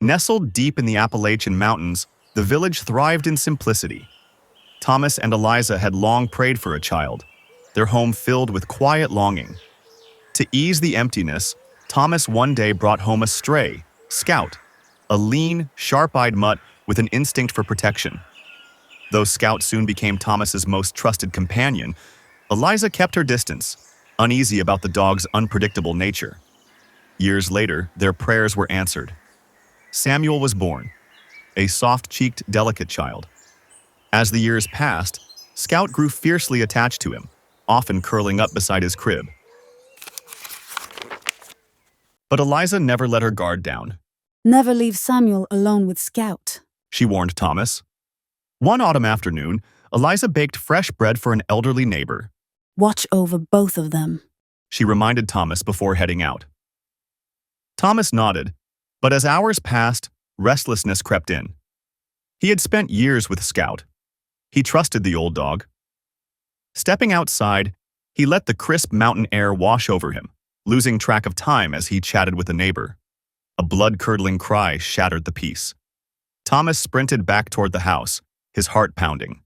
Nestled deep in the Appalachian Mountains, the village thrived in simplicity. Thomas and Eliza had long prayed for a child, their home filled with quiet longing. To ease the emptiness, Thomas one day brought home a stray, Scout, a lean, sharp-eyed mutt with an instinct for protection. Though Scout soon became Thomas's most trusted companion, Eliza kept her distance, uneasy about the dog's unpredictable nature. Years later, their prayers were answered. Samuel was born, a soft-cheeked, delicate child. As the years passed, Scout grew fiercely attached to him, often curling up beside his crib. But Eliza never let her guard down. Never leave Samuel alone with Scout, She warned Thomas. One autumn afternoon, Eliza baked fresh bread for an elderly neighbor. Watch over both of them. She reminded Thomas before heading out. Thomas nodded, but as hours passed, restlessness crept in. He had spent years with Scout. He trusted the old dog. Stepping outside, he let the crisp mountain air wash over him, losing track of time as he chatted with a neighbor. A blood-curdling cry shattered the peace. Thomas sprinted back toward the house, his heart pounding.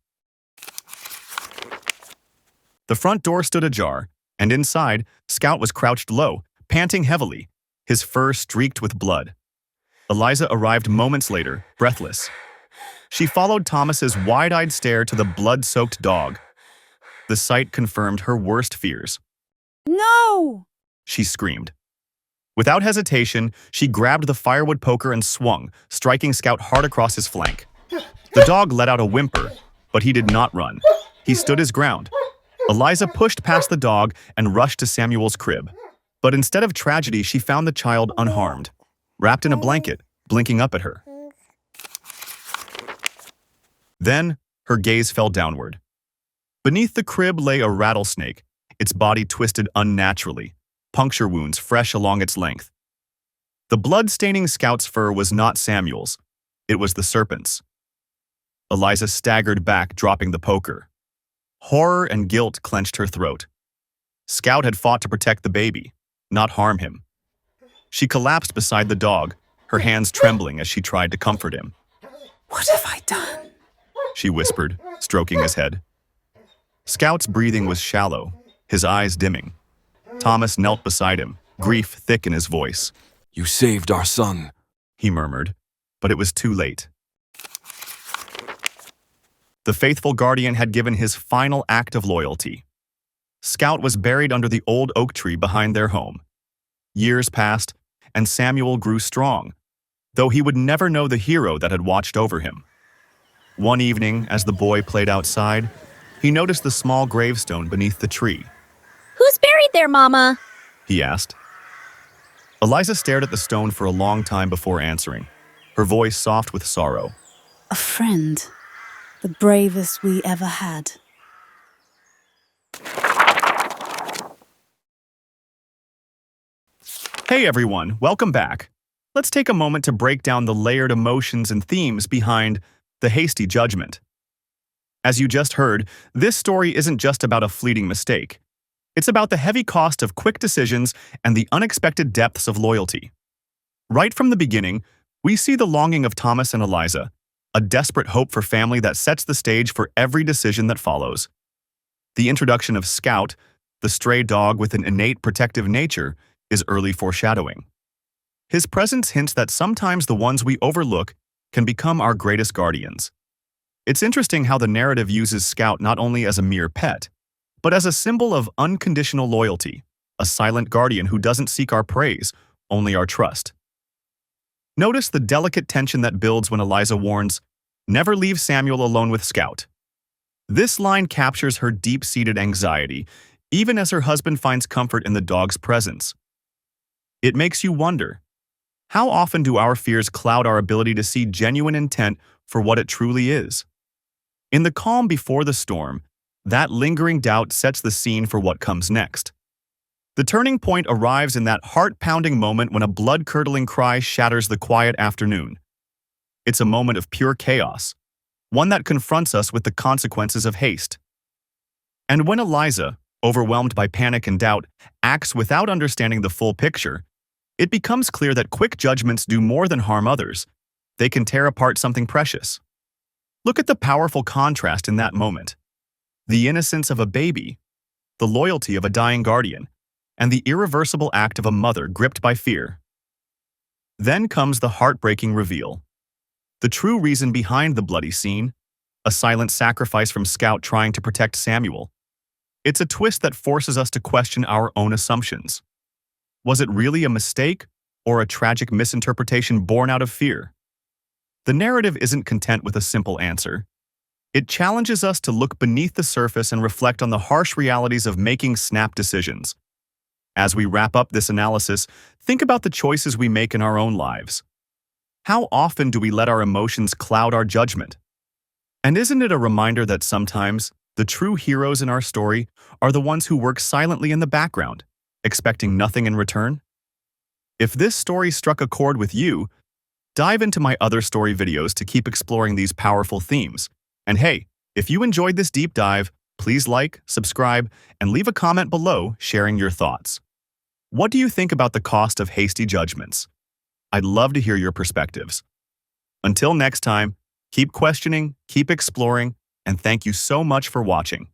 The front door stood ajar, and inside, Scout was crouched low, panting heavily, his fur streaked with blood. Eliza arrived moments later, breathless. She followed Thomas's wide-eyed stare to the blood-soaked dog. The sight confirmed her worst fears. No! She screamed. Without hesitation, she grabbed the firewood poker and swung, striking Scout hard across his flank. The dog let out a whimper, but he did not run. He stood his ground. Eliza pushed past the dog and rushed to Samuel's crib. But instead of tragedy, she found the child unharmed, wrapped in a blanket, blinking up at her. Then, her gaze fell downward. Beneath the crib lay a rattlesnake, its body twisted unnaturally, puncture wounds fresh along its length. The blood-staining Scout's fur was not Samuel's. It was the serpent's. Eliza staggered back, dropping the poker. Horror and guilt clenched her throat. Scout had fought to protect the baby, not harm him. She collapsed beside the dog, her hands trembling as she tried to comfort him. What have I done? She whispered, stroking his head. Scout's breathing was shallow, his eyes dimming. Thomas knelt beside him, grief thick in his voice. You saved our son, He murmured, but it was too late. The faithful guardian had given his final act of loyalty. Scout was buried under the old oak tree behind their home. Years passed, and Samuel grew strong, though he would never know the hero that had watched over him. One evening, as the boy played outside, he noticed the small gravestone beneath the tree. Who's buried there, Mama? He asked. Eliza stared at the stone for a long time before answering, her voice soft with sorrow. A friend. The bravest we ever had. Hey everyone, welcome back. Let's take a moment to break down the layered emotions and themes behind the hasty judgment. As you just heard, this story isn't just about a fleeting mistake. It's about the heavy cost of quick decisions and the unexpected depths of loyalty. Right from the beginning, we see the longing of Thomas and Eliza, a desperate hope for family that sets the stage for every decision that follows. The introduction of Scout, the stray dog with an innate protective nature, is early foreshadowing. His presence hints that sometimes the ones we overlook can become our greatest guardians. It's interesting how the narrative uses Scout not only as a mere pet, but as a symbol of unconditional loyalty, a silent guardian who doesn't seek our praise, only our trust. Notice the delicate tension that builds when Eliza warns, "Never leave Samuel alone with Scout." This line captures her deep-seated anxiety, even as her husband finds comfort in the dog's presence. It makes you wonder, how often do our fears cloud our ability to see genuine intent for what it truly is? In the calm before the storm, that lingering doubt sets the scene for what comes next. The turning point arrives in that heart-pounding moment when a blood-curdling cry shatters the quiet afternoon. It's a moment of pure chaos, one that confronts us with the consequences of haste. And when Eliza, overwhelmed by panic and doubt, acts without understanding the full picture, It becomes clear that quick judgments do more than harm others. They can tear apart something precious. Look at the powerful contrast in that moment. The innocence of a baby, the loyalty of a dying guardian, and the irreversible act of a mother gripped by fear. Then comes the heartbreaking reveal. The true reason behind the bloody scene, a silent sacrifice from Scout trying to protect Samuel. It's a twist that forces us to question our own assumptions. Was it really a mistake or a tragic misinterpretation born out of fear? The narrative isn't content with a simple answer. It challenges us to look beneath the surface and reflect on the harsh realities of making snap decisions. As we wrap up this analysis, think about the choices we make in our own lives. How often do we let our emotions cloud our judgment? And isn't it a reminder that sometimes the true heroes in our story are the ones who work silently in the background, expecting nothing in return? If this story struck a chord with you, dive into my other story videos to keep exploring these powerful themes. And hey, if you enjoyed this deep dive, please like, subscribe, and leave a comment below sharing your thoughts. What do you think about the cost of hasty judgments? I'd love to hear your perspectives. Until next time, keep questioning, keep exploring, and thank you so much for watching.